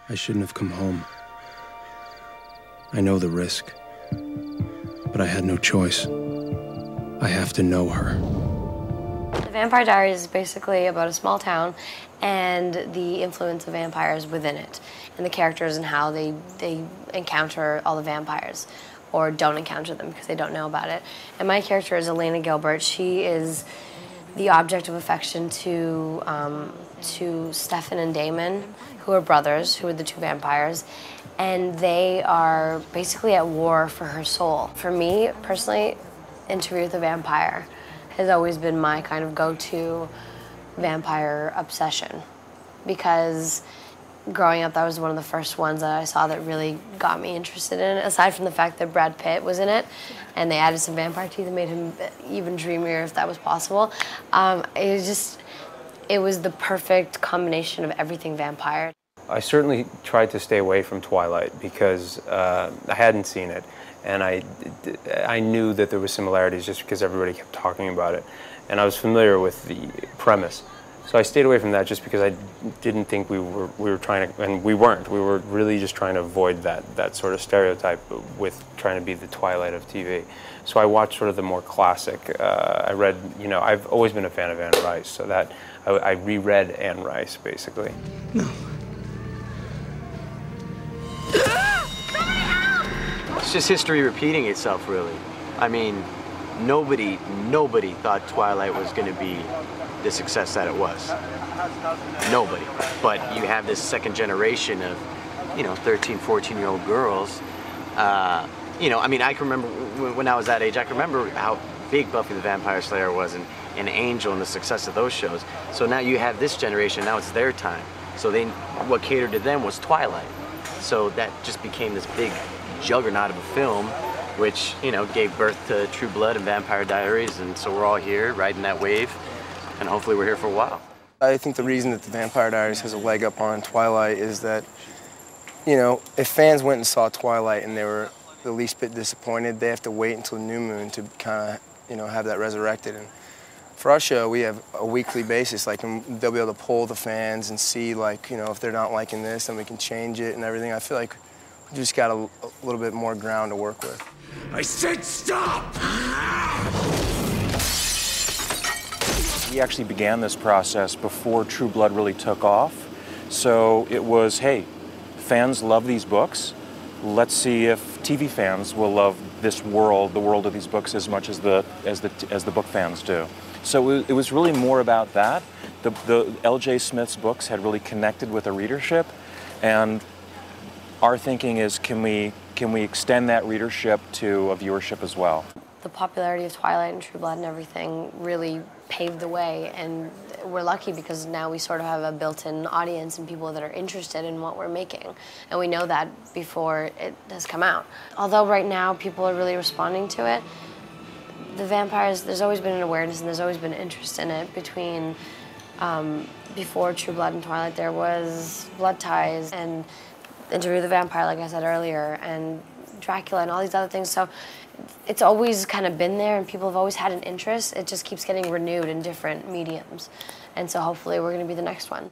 I shouldn't have come home. I know the risk, but I had no choice. I have to know her. The Vampire Diaries is basically about a small town and the influence of vampires within it, and the characters and how they encounter all the vampires, or don't encounter them because they don't know about it. And my character is Elena Gilbert. She is the object of affection to Stefan and Damon, who are brothers, who are the two vampires, and they are basically at war for her soul. For me, personally, Interview with a Vampire has always been my kind of go-to vampire obsession, because growing up, that was one of the first ones that I saw that really got me interested in it, aside from the fact that Brad Pitt was in it, and they added some vampire teeth and made him even dreamier, if that was possible. It was the perfect combination of everything vampire. I certainly tried to stay away from Twilight because I hadn't seen it, and I knew that there were similarities just because everybody kept talking about it, and I was familiar with the premise. So I stayed away from that just because I didn't think we were trying to, and we weren't. We were really just trying to avoid that sort of stereotype with trying to be the Twilight of TV. So I watched sort of the more classic. I read, I've always been a fan of Anne Rice, so that I reread Anne Rice basically. No. It's just history repeating itself, really. I mean, nobody thought Twilight was going to be the success that it was. Nobody. But you have this second generation of, 13, 14-year-old girls. I mean, I can remember when I was that age, I can remember how big Buffy the Vampire Slayer was and Angel and the success of those shows. So now you have this generation, now it's their time. So what catered to them was Twilight. So that just became this big juggernaut of a film, which, gave birth to True Blood and Vampire Diaries, and so we're all here riding that wave, and hopefully we're here for a while. I think the reason that the Vampire Diaries has a leg up on Twilight is that, if fans went and saw Twilight and they were the least bit disappointed, they have to wait until New Moon to kind of, have that resurrected. And for our show, we have a weekly basis, and they'll be able to poll the fans and see, if they're not liking this, then we can change it and everything. I feel like we just got a little bit more ground to work with. I said stop! We actually began this process before True Blood really took off. So it was, hey, fans love these books. Let's see if TV fans will love this world, the world of these books, as much as the book fans do. So it was really more about that. The L.J. Smith's books had really connected with the readership, and our thinking is, can we extend that readership to a viewership as well? The popularity of Twilight and True Blood and everything really paved the way, and we're lucky because now we sort of have a built-in audience and people that are interested in what we're making, and we know that before it has come out. Although right now people are really responding to it, the vampires, there's always been an awareness and there's always been interest in it. Between before True Blood and Twilight, there was Blood Ties and Interview with the Vampire, like I said earlier, and Dracula and all these other things. So it's always kind of been there and people have always had an interest. It just keeps getting renewed in different mediums. And so hopefully we're going to be the next one.